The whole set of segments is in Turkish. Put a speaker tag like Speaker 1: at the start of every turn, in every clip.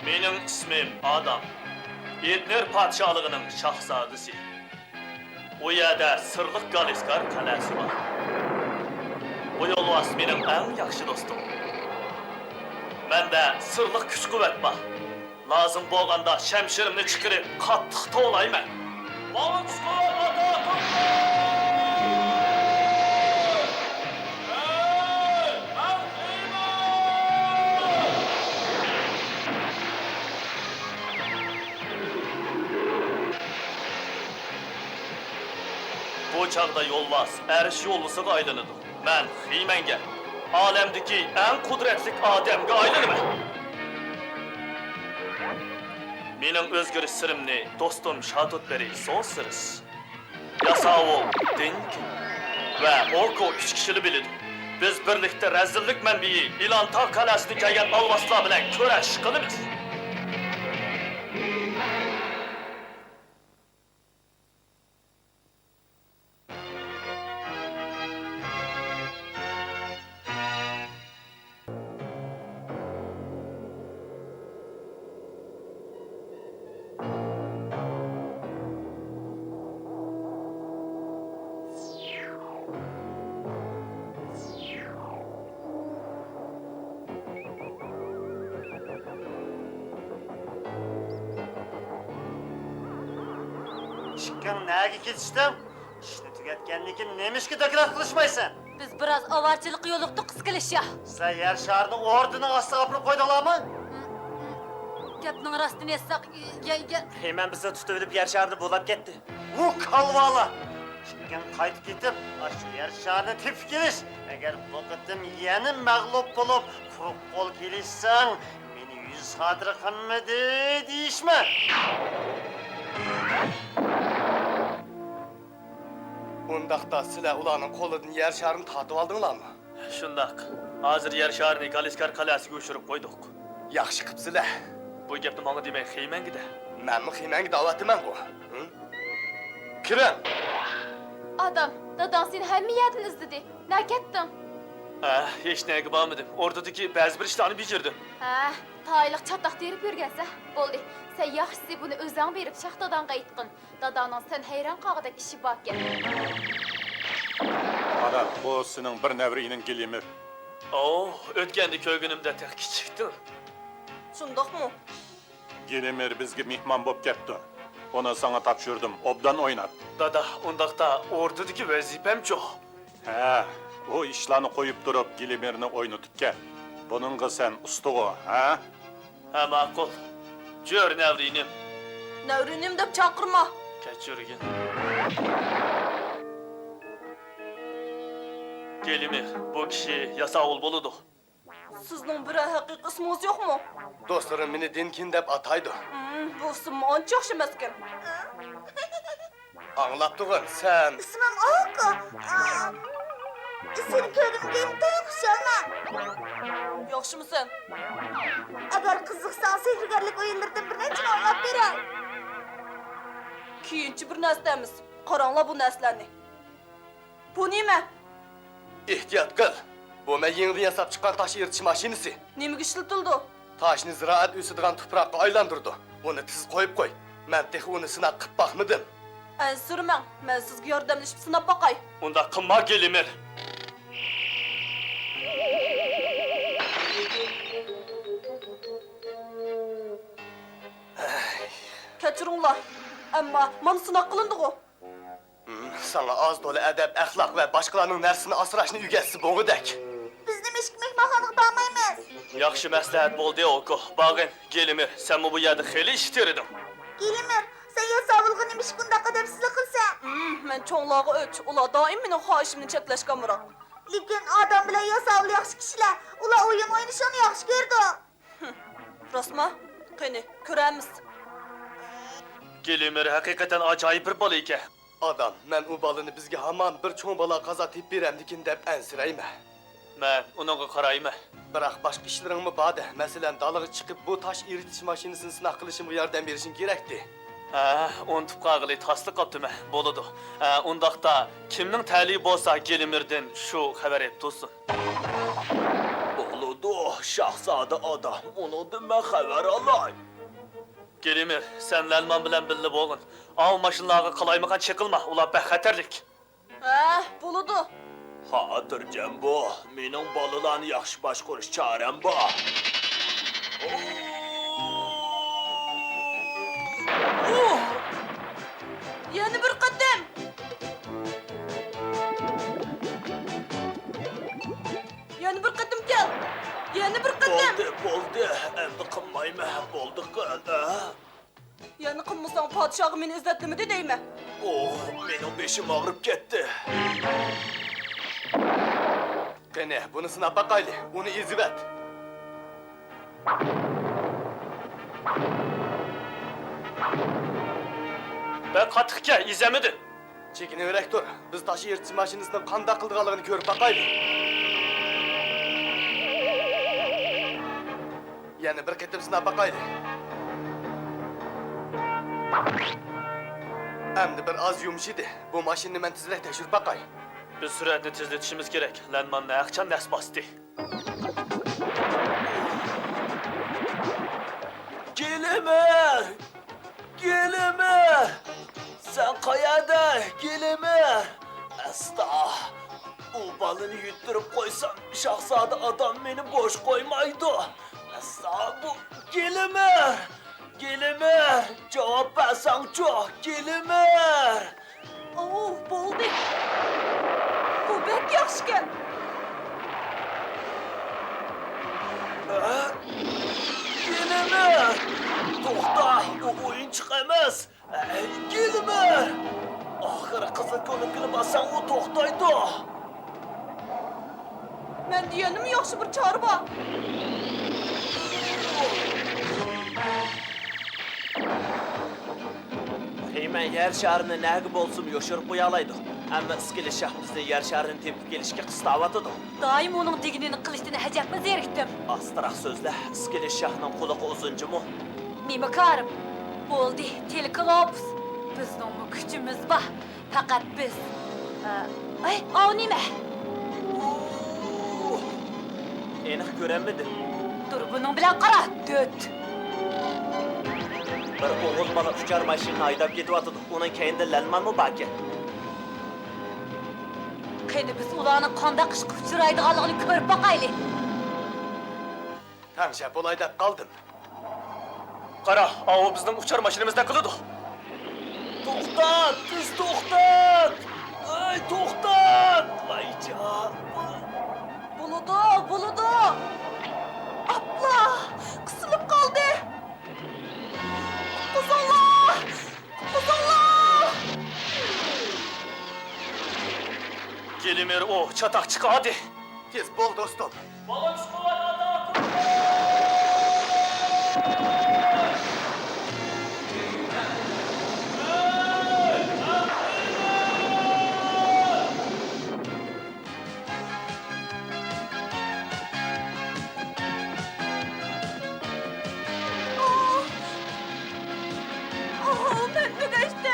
Speaker 1: Benim ismim Adam. Edner padşahlığının şahzadesi. O yerdə Sırlıq Qaliskar qalası var. Bu yolvas benim en yaxşı dostum. Məndə sırlıq güc-qüvvət var. Lazım bolğanda şəmşirimni çikirib qattiq to'layman. Vaqt güc-qüvvət Bu çağda yolvas əriş yollusu qaylanıdır. Mən Xiymenge, alemdeki en kudretlik Adem'e aylanıman. Benim özgür sırımni dostum Şadutberi son sırız. Yasavul, Dinkin ve Orko 3 kişili bilid. Biz birlikte rezillik menbiyi İlantar Kalesi'ni kelgen Alvasla bilen köreş kılımız.
Speaker 2: Çıkkın neye ketiştim? İşini tüketkenliğin neymiş ki taklif kılışmayısın?
Speaker 3: Biz biraz avarçılık yoluktu kıskılış ya.
Speaker 2: Sen yer şarını ordunun aslı kapını koydular mı?
Speaker 3: Gapning rastını etsek,
Speaker 2: Hemen bizi tutup yer şarını bulup gitti. Bu kalvalı! Çıkkın kayıt gidip aşı yer şarını tip geliş. Eğer bu kıtım yeni mağlup bulup kuruk kol gelişsen beni 100 hatırı kanmadı deyişme.
Speaker 4: Bundaqda sizler ulanın kolunun yer şarını tatıp aldыңlar mı?
Speaker 1: Şundak, hazır yer şarını Galiskar Kalesi'ne uçurup koyduk.
Speaker 4: Yaxşı qıpsızlar.
Speaker 1: Bu gepni bana demek Xiymenge de.
Speaker 4: Ben mi xiymengi davetimem bu? Hı? Kirem!
Speaker 5: Adam, dadan seni hem mi yedin izledi? Ne kettin?
Speaker 1: Hiç neye bağmadım. Oradaki bazı bir işlerini bitirdim.
Speaker 5: Taylık çatlak derip yürgense. Oldu. Sen yaxşısı bunu özden berip şahtadan qayıtqın. Dadanın sen heyran qağıdak işi bak gel.
Speaker 6: Ana, bu senin bir nevrinin Gilimir.
Speaker 1: Ötkendi köygünümde tek çıktı.
Speaker 3: şundaq mı?
Speaker 6: Gilimir bizge mihman bop kepti. Onu sana tapşırdım, obdan oynat.
Speaker 1: Dada, ondakta ordudaki vazifem çok.
Speaker 6: He, o işlerini koyup durup Gilimir'ini oynatıp gel. Bununla sen ustuğu, ha?
Speaker 1: Ha makul. Cör nevrinim.
Speaker 3: Nevrinim dep çakırma.
Speaker 1: Keçürgün. Gelimir, bu kişi Yasavul boludu.
Speaker 3: Sizning bir haqiqiy ismingiz yok mu?
Speaker 4: Dostlarım beni Dinkin dep ataydı.
Speaker 3: Bu isim ancha yaxshi emaskan.
Speaker 4: Anlattığın sen...
Speaker 7: İsmim Oku. Seni gördüm genimde yokuşalma.
Speaker 3: Yaxshimisan?
Speaker 7: Eğer kızıksan sehrigarlık oyunlardan birine için oynap berem.
Speaker 3: Keyinchi bir narsamiz. Qaranglar bu narsalarni. Bu nima?
Speaker 4: İhtiyat kıl. Bu men yeni yasap çıkan taş eritiş maşinesi.
Speaker 3: Nimaga ishlatildi?
Speaker 4: Taşını ziraat üsüdüğün toprakka aylandırdı. Onu tiz koyup koy. Men tek onu sınav kıp bakmadım.
Speaker 3: Ansirmang, men sizga yordamlashib sinab boqay.
Speaker 1: Onda kımma Gelimir.
Speaker 3: Kechiringlar. Ammo mana sinab qilindi-ku.
Speaker 4: Sana az dolu edep, ahlak ve başkalarının nersini asıraşını ügetsi boğu dek.
Speaker 7: Biz demişik mehmanxanık damayımız.
Speaker 1: Yaxşı məsləhət boldu Oku. Bağın, Gelimir, sen bu yerde xeyli iştirdin.
Speaker 7: Gelimir, sen ya savulğun imiş kunda kadepsizlik kılsan.
Speaker 3: Men cho'nglog'i o'ch. Ular doim mening xohishimni cheklashga biroq.
Speaker 7: Lekin adam bilan ya savul yaxshi kishilar. Ular oyun oynashini yaxshi ko'rdi.
Speaker 3: Rostmi? Qani, ko'ramiz.
Speaker 1: Gelimir hakikaten acayip bir balı ike.
Speaker 4: Adam, men o balını bizge haman bir çoğun bala kazatıp biremdikin dep ensireyme.
Speaker 1: Ben ona qarayma.
Speaker 4: Bırak başka işlerin mi bade? Mesela dalığı çıkıp bu taş eritiş maşinesini sınav kılışımı yardım verişin gerekti.
Speaker 1: Unutup qağılı taslı qaptımı, boludu. Ondaqda kimning təliyi bolsa Gelimir'den şu xəbər et tutsun.
Speaker 4: Boludu,
Speaker 8: şahzadə adam, onundan mən xəbər alay.
Speaker 1: Gelimir, sen Lelman bilen billi boğun. Av maşınlarına kalaymakan çıkılma, ula bexaterlik.
Speaker 3: Buludu.
Speaker 8: Xatırcəm bu, mənim balılan yaxşı baş konuş çarəm bu.
Speaker 3: Yeni bir kadın. Yeni bir kadın gel. Yeni bir kadın.
Speaker 8: Boldu, əmdi qınmayma, boldu qıl,
Speaker 3: Yeni kımızdan padişahı beni izletlemedi değil mi?
Speaker 8: Mənim beşim ağrıb getdi.
Speaker 4: Qene, bunusuna bakaylı, onu izvet.
Speaker 1: Ben katıkça izlemedi.
Speaker 4: Çekiniverek dur, biz taşı yırtıcı maşinisinin kanda kıldıralığını görüp bakaylı. Yani bir ketimsine bakaylı. Hem de bir az yumuşaydı. Bu maşini ben tizrek teşhir bakay.
Speaker 1: Biz süratini tezletişimiz gerek. Lenman ne akçan nes bastı.
Speaker 8: Gelimir! Gelimir! Sen kayada, Gelimir! Estağ! O balını yutturup koysan şahzade adam beni boş koymaydı. Estağ bu Gelimir! Gelimir! Cevap versen çok Gelimir!
Speaker 3: Buldu. Bu pek yaxşıken.
Speaker 8: Gelimir! Toxta, o oyuncaq emas. Gelimir! Axırı qızıl könüklü basan o toxtaydı.
Speaker 3: Ben diyenim yaxşı bir çağrı var.
Speaker 8: Hemen yer şarını nəqib olsun yoşurup uyalaydı. Ama iskili şah bizni yer şarını tepip gelişke kıstavatıdı.
Speaker 5: Daim onun diginini kılıçtığını həcəbmə zerikdim.
Speaker 8: Astıraq sözlə, iskili şahın kulağı uzuncu mu?
Speaker 5: Mimikarım. Oldu, telekilobus. Bizning küçümüz var. Fakat biz... o nime?
Speaker 8: Enik göremedi.
Speaker 5: Dur bunun bilen qara, döt.
Speaker 8: Bir oğuz bana uçar maşinini aydap getivatıdı. Onun keyinde Lelman mı baki?
Speaker 5: Qeyni biz ulanın qanda qışqı uçuraydıqalığını körüp bakaylı.
Speaker 4: Tamam şef, olayda kaldım.
Speaker 1: Kara, av bizden uçar maşinimizden kılıdı.
Speaker 8: Toxtat, biz toxtat! Ay toxtat! Vay can!
Speaker 3: Buludu. Abla, kısılıp kaldı. Kuzullah.
Speaker 1: Gelimir o, çatak çık hadi.
Speaker 4: Tez bol dostum.
Speaker 1: Balon çıkıvadı.
Speaker 3: Önünü geçti.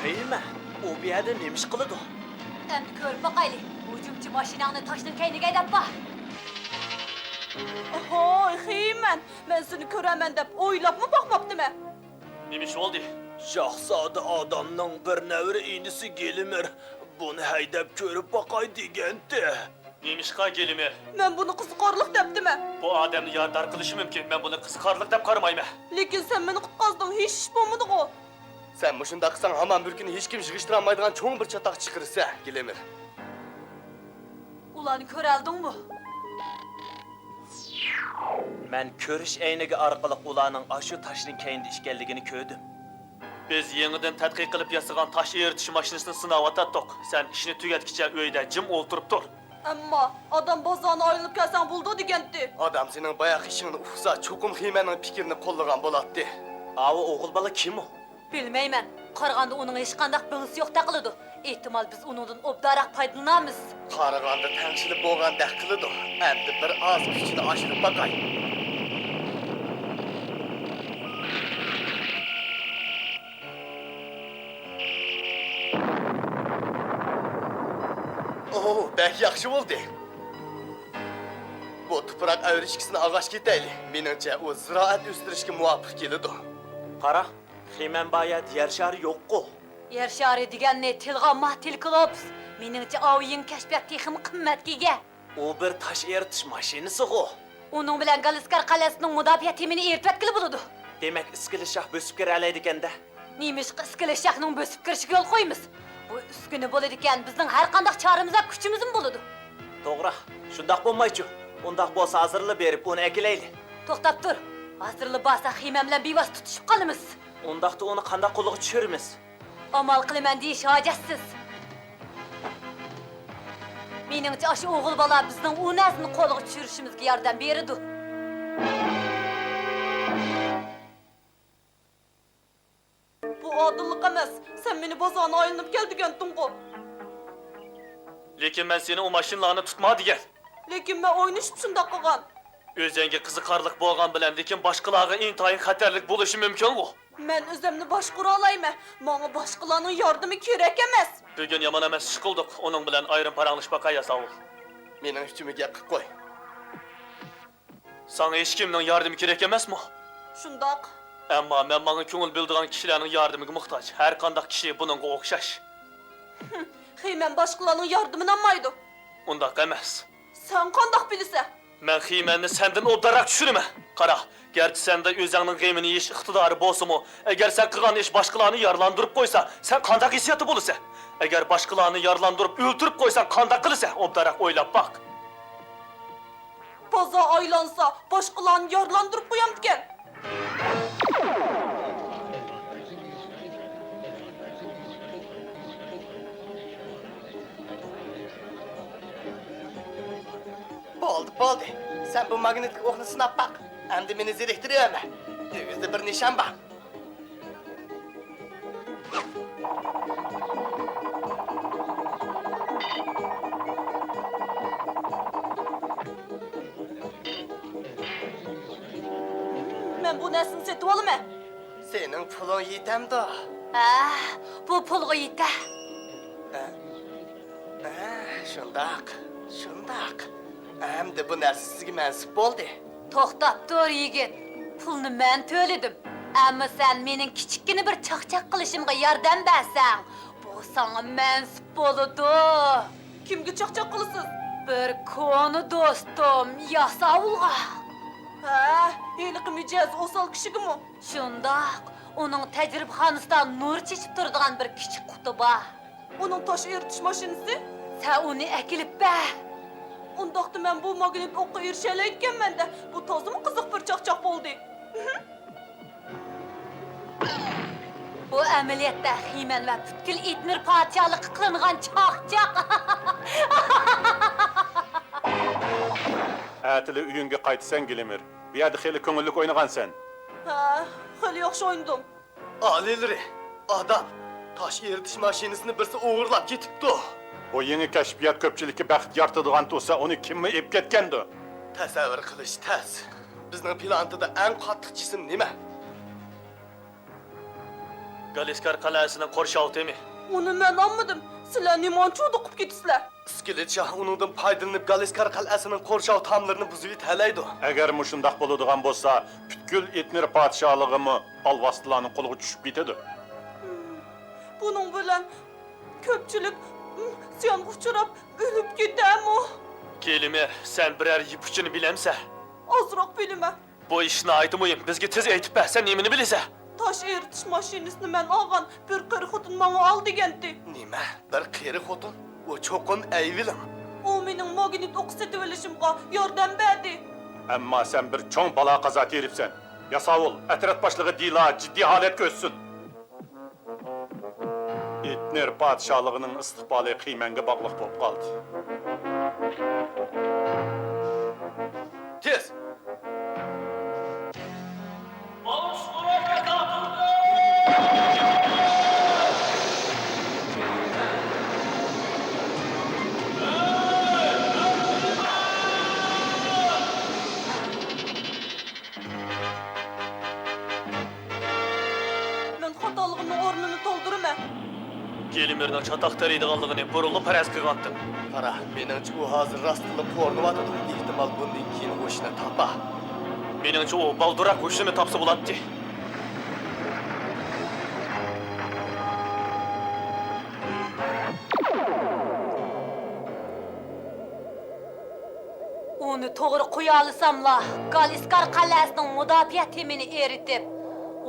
Speaker 8: Xeyme, o bir yerde neymiş kılıdı?
Speaker 5: Endi körüp bakaylı. Hücumçu maşinanı taştın keyni gaydap bak.
Speaker 3: Heymen. Ben seni körəmən dep oylap mı bakmaptı mı?
Speaker 1: Neymiş oldu?
Speaker 8: Şahzade adamның bir nevri inisi Gelimir. Bunu heydep körüp bakay degendi.
Speaker 1: Neymiş ka Gelimir?
Speaker 3: Ben bunu kısıkarlık depti mi?
Speaker 1: Bu adamı yardar kılışı mümkün. Ben bunu kıskarlık dep karmayım.
Speaker 3: Lekin sen beni kutkazdın, hiç iş bulmadık o.
Speaker 4: Sen muşunda kısan haman bir günü hiç kim şıkıştıramaydıgan çoğun bir çatak çıkırsa, Gelemir.
Speaker 5: Ulanı körəldin mi?
Speaker 8: Ben körüş eynigi arkalık ulanın aşı taşının keyinde işgelligini köydüm.
Speaker 1: Biz yeniden tədqiq qilib yasagan taş eritiş maşinisini sınav atattık. Sen işini tügetkiçe öyde cim olturup dur.
Speaker 3: Ama adam bazarına ayrılıp gelsen buldu digendi.
Speaker 4: Adam senin bayak işini ufsa çokum hiymenin fikrini kollagan bolattı.
Speaker 8: Avi oğul bala kim o?
Speaker 5: Bilmeymen. Qaraganda onun hiç qandaq bilgisi yok takılıdı. İhtimal biz onundan obdarak faydalanamız.
Speaker 4: Qaraganda təngşilib boğan dəxkılıdı. Əmdi bir az küçünü aşırıb bakay. bek yaxşı oldu. Bu tuprak ayrışkisini ağaç keteyli. Menimce o ziraat üstürüşke muvafık gelidi.
Speaker 8: Qara, Xeymen bayat yer şari yo'q-ku.
Speaker 9: Yer shari deganni tilga mahtil qilibsiz. Meningcha oyin kashfiyot texim qimmatga ega.
Speaker 8: U bir tash eritish mashinasi-ku.
Speaker 9: Uning bilan Galiskar qalasining mudofaa temini eritvatkili bo'ladi.
Speaker 8: Demak, iskili shah bosib kira oladi ekanda.
Speaker 9: Nemishqa iskili shahning bosib kirishiga yo'l qo'yamiz. Bu uskuna bo'ladi ekan, bizning har qanday choramizga kuchimiz bo'ladi.
Speaker 8: To'g'ri, shundoq bo'lmaychi. Undaq bo'lsa hozirlab berib uni akilayli.
Speaker 9: To'xtab tur. Hozirli bo'lsa Xiyman bilan bevos tutishib qolamiz.
Speaker 8: Undaqda uni qanday qo'lga tushiramiz?
Speaker 9: Amal qilaman deyish hojatsiz. Meningcha o'sha o'g'il bola bizning u narsani qo'lga tushirishimizga yordam beradi.
Speaker 3: Bu odillik emas. Sen meni bozorga aylanib kel degandim-ku.
Speaker 1: Lekin men seni o mashinlarni tutma degan.
Speaker 3: Lekin men o'ynashib shunday qilgan.
Speaker 1: O'zingga qiziqarlik bo'lgan bilan, lekin boshqalarga intayin xatarlik bo'lishi mumkin-ku.
Speaker 3: Men o'zimni boshqara olmayman. Menga boshqalarning yordami kerak emas.
Speaker 1: Bugun yomon emas ish qildik. Uning bilan ayrim paranglashib baqaya savol.
Speaker 4: Mening üstümiga qilib qo'y.
Speaker 1: Sana hech kimning yordami kerak emasmi?
Speaker 3: Shundoq.
Speaker 1: Ammo men menga ko'ngil bildirgan kishilarning yordamiga muhtoj. Har qanday kishi buningga o'xshash.
Speaker 3: Xiyman boshqalarning yordamini olmaydi.
Speaker 1: Undaq emas.
Speaker 3: Sen qandoq bilasan?
Speaker 1: Men Xiymanni senden obdarak tushiraman. Qara, garchi senda o'zingning g'amini yeyish iqtidori bo'lsa-mu, agar sen qilgan ish boshqalarni yarlandirib qo'ysa, sen qanday hissiyati bo'lasan? Agar boshqalarni yarlandirib o'ltirib qo'ysan, qanday qilasan? Obdarak o'ylab baq.
Speaker 3: Bozor aylansa, boshqalarni yorlandirib qo'yam ekan.
Speaker 4: Bo'ldi. Sen bu magnetik o'qni sinab baq. Endi meni zeriktiryapman. O'zida bir nishon bor.
Speaker 3: Men bu narsani setib olaman.
Speaker 4: Sening pulun yetamdi.
Speaker 9: Bu pulga yetdi.
Speaker 4: Shundoq. Endi bu narsa sizga mansub bo'ldi.
Speaker 9: To'xtab tur yigit. Pulni men to'ladim. Ammo sen mening kichikkina bir chaqchaq qilishimga yordam bersang, bu sana mansub bo'ladi.
Speaker 3: Kimga chaqchaq qilasiz?
Speaker 9: Bir konu do'stim Yasavulga.
Speaker 3: Heliqi mijoz o'sal kishigimi?
Speaker 9: Shundoq, uning tajribxonasidan nur chechib turadigan bir kichik quti bor.
Speaker 3: Uning tosh eritish mashinasi?
Speaker 9: Sen uni akilib ber.
Speaker 3: Undaqda men bu magnet o'qqa erishalayotganman-da. Bu tozimi qiziq bir chaqchaq bo'ldi.
Speaker 9: Bu amaliyotda Xiyman va butkul Etnir podshohligi qilingan chaqchaq.
Speaker 6: Atili uyinga qaytsan Gilimir. Bu yerda xeli ko'ngillik o'ynagansan.
Speaker 3: Hali yaxshi o'ynadim.
Speaker 4: Alilri, adam tosh eritish mashinasini birsi o'g'irlab ketibdi.
Speaker 6: Bu yangi kashfiyot ko'pchilikka baxt yaratadigan bo'lsa, uni kimmi ep ketgandi?
Speaker 4: Tasavvur qilish tas. Bizning plantida eng qattiq jism nima?
Speaker 1: Galiskar qalasining qo'rshovtimi?
Speaker 3: Uni men olmadim. Sizlar nimonchi o'qib ketisizlar?
Speaker 4: Iskelet shah uningdan foydalanib Galiskar qal'asining qo'rshov tomlarini buzib talaydi.
Speaker 6: Agar mushundaq bo'ladigan bo'lsa, butkul Etnir podshohligimi alvastlarning qo'liga tushib ketadi.
Speaker 3: Buning bilan ko'pchilik ziyon uchrab o'lib ketami?
Speaker 1: Kelimir, sen birer ipuchini bilemsa?
Speaker 3: Ozroq bilaman.
Speaker 1: Bu ishni aytmayim, bizga tez aytib ber, sen nimani bilasan?
Speaker 3: Tosh eritish mashinasini men olgan, bir qari xotin menga ol degandi.
Speaker 4: Nima? Bir qeri xotin? O cho'qin ayvilim.
Speaker 3: U mening magnet o'q setib olishimga yordam berdi.
Speaker 6: Ammo sen bir cho'ng balo qazo teribsan. Yasavul, atrat boshlig'i Dila jiddiy holatga o'tsin. Etnir podshohligining istiqboli Xiymanga bog'liq bo'lib qoldi.
Speaker 4: Tez!
Speaker 1: Gelimirning çataq teriydiganligini burulib paraz qilgandim.
Speaker 4: Qara, meningcha u hozir rostini qo'rniyotidi. Ehtimol bundan keyin o'shini topa.
Speaker 1: Meningcha u baldurak o'shini topsa bo'ladi.
Speaker 9: Onu to'g'ri qo'ya olsamla, Galiskar qal'asining mudofaa temini eritib,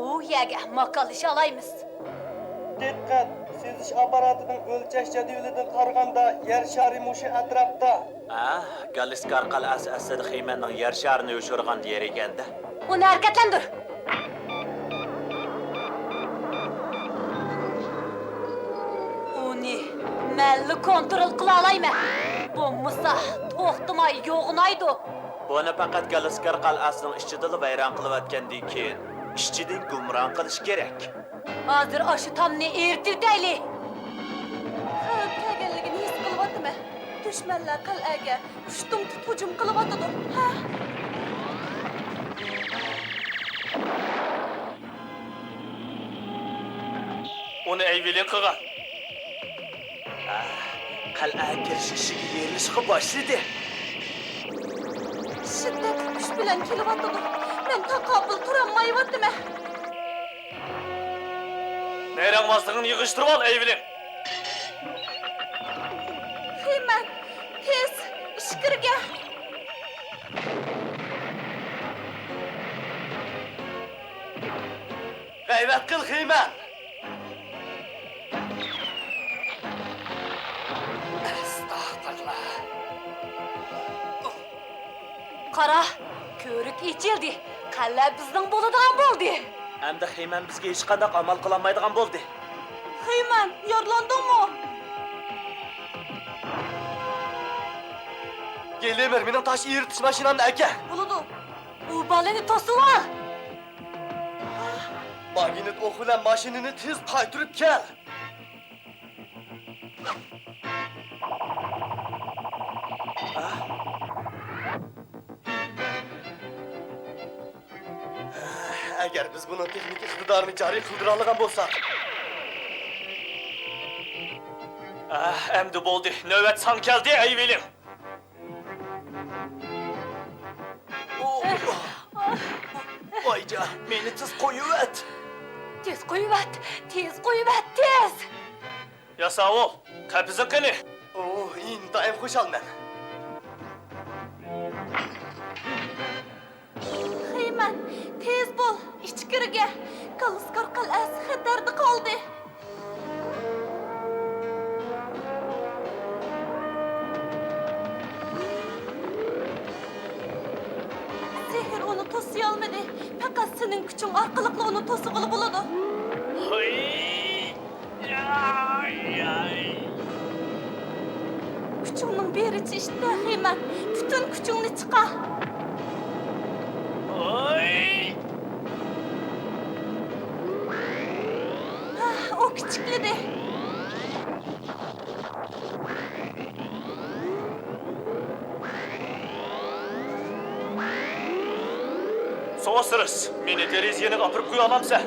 Speaker 9: u yerga makalish olaymiz.
Speaker 10: Diqqat! Sezish apparatining o'lchash jadvalidan qaraganda yer shari mushi atrofda.
Speaker 8: Galiskar qal'asi aslida Xiymanning yer sharini yo'shirgan yer ekanda.
Speaker 9: Uni harakatlantir. Uni malli kontrol qila olayman. Bo'lmasa to'xtamay yo'g'naydi.
Speaker 8: Buni faqat Galiskar qal'asining ichida vayron qilayotgandan keyin ishchidan gumron qilish kerak.
Speaker 9: Hozir o'sha tomni ertitayli.
Speaker 3: Xavf kelganligini his qilyaptimi? Dushmanlar qal'aga hujum hujum qilyapti. Ha?
Speaker 1: Uni Eyvilin qilgan.
Speaker 8: Qal'aga kirish ishiga berilishga boshladi.
Speaker 3: Shiddatli kuch bilan kelyapti. Men taqobil turolmayaptimi?
Speaker 1: Meyrangmazligini yig'ishtirib ol, Eyvilin.
Speaker 3: Xiyman, tez, ishqirga.
Speaker 4: G'ayrat qil, Xiyman. Astagfirullah.
Speaker 9: Qara, ko'rik ichildi. Qala bizning bo'ladigan bo'ldi.
Speaker 8: Hamda Xiyman bizga hech qanday amal qila olmaydigan bo'ldi.
Speaker 3: Xiyman, yaralandingmi?
Speaker 4: Gelemir, mening tosh eritish mashinamni aka.
Speaker 3: Bo'ladi.
Speaker 9: U balani to'sib ol.
Speaker 4: Magnit o'q bilan mashinani tez qaytirib kel. Agar biz buni texnik iqtidorini joriy qildira olgan bo'lsak,
Speaker 1: Endi bo'ldi. Navbat san keldi, Eyvilin.
Speaker 8: Oyca, meni tez qo'yib.
Speaker 9: Tez qo'yvat, tez qo'yvat, tez.
Speaker 1: Yasavul, qapizi qani.
Speaker 4: intayin xushalman.
Speaker 3: Xiyman, tez bo'l, ichkiriga. Galiskar qal'asi xatarda qoldi. Sehr onu to'siy olmadi. Faqat sening kuching orqali uni to'sig'ili bo'ladi. Kuchingning berichi ishda, Xiyman. Butun kuchingni chiqar. O kichiklidi.
Speaker 1: So'siriz. Meni deriziyani opirib qo'ya olamsa?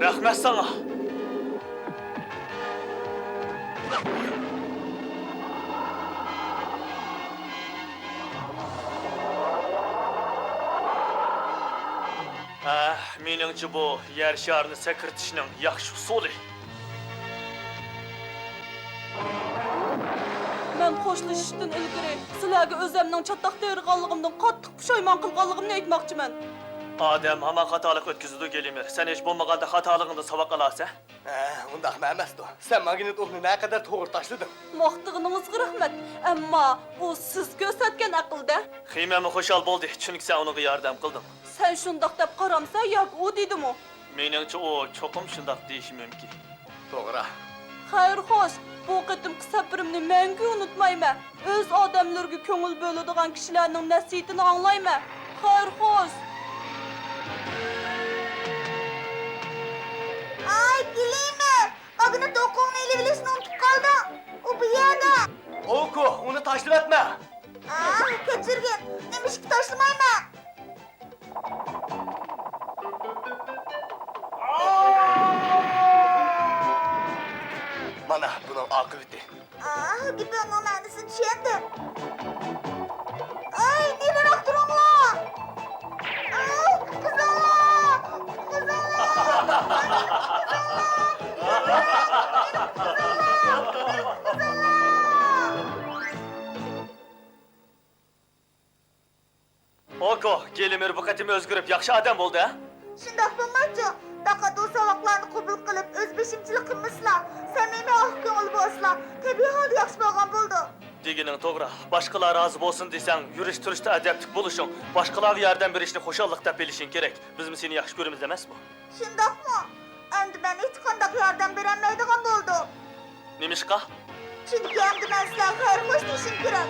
Speaker 1: Rahmat sana. Meningcha bu yer sharini sakirtishning yaxshi usuli.
Speaker 3: Men xo'shlashishdan ilgari sizlarga o'zimning chataq terganligimdan qattiq pushaymon qilganligimni aytmoqchiman.
Speaker 1: Odam hamma xatolik o'tkazadi, Gelimir. Sen hech bo'lmaganda xatoligingni saboq olasiz.
Speaker 4: Undaq emasdi. Sen magnit o'qni naqadar to'g'ri tashlading.
Speaker 3: Maqtig'iningizga rahmat. Ammo bu siz ko'rsatgan aqlda.
Speaker 1: Xiymami xushal bo'ldi, chunki sen uning yordam qilding.
Speaker 3: Sen shundoq deb qaramsa, yo'q, u dedimi?
Speaker 1: Meningcha u cho'qim shundoq deyishi mumkin.
Speaker 4: To'g'ri.
Speaker 3: Xayr, xo'sh. Bu qitimki safarimni menga unutmayman. O'z odamlarga ko'ngil bo'ladigan kishilarning nasihatini anglayman. Xayr, xo'sh.
Speaker 7: Ay, Gelimer. Magnit o'qni ele bilishni unutib qoldim. U bu yerda.
Speaker 4: Oku, uni tashlab etma.
Speaker 7: Keçirgin. Nemişki taşlamayman.
Speaker 4: Mana bunun akıbeti.
Speaker 7: Gibi onun ma'nosini tushundim. Ay, neriroq turinglar. Qizaloq!
Speaker 1: Oko, Gelimir bu qatim o'zgarib yaxshi odam bo'ldi, ha?
Speaker 7: Shundoq bo'lmoqchi. Faqat o saboqlarni qabul qilib, o'zbeshimchilik qilmaslar. Samimiy oq ko'ngil bo'lsizlar. Tabiiy holda yaxshi bo'lgan bo'ldi.
Speaker 1: Degining to'g'ri. Boshqalar rozi bo'lsin desang, yurish turishda adablik bo'lishing, boshqalarga yordam berishni xo'shallik deb bilishing kerak. Biz seni yaxshi ko'ramiz emasmi?
Speaker 7: Shundoqmi? Endi men hech qanday yordam berolmaydigan bo'ldim.
Speaker 1: Nimishqa?
Speaker 7: Chunki endi men sizlarga xayr-xo'sh deyishim kerak.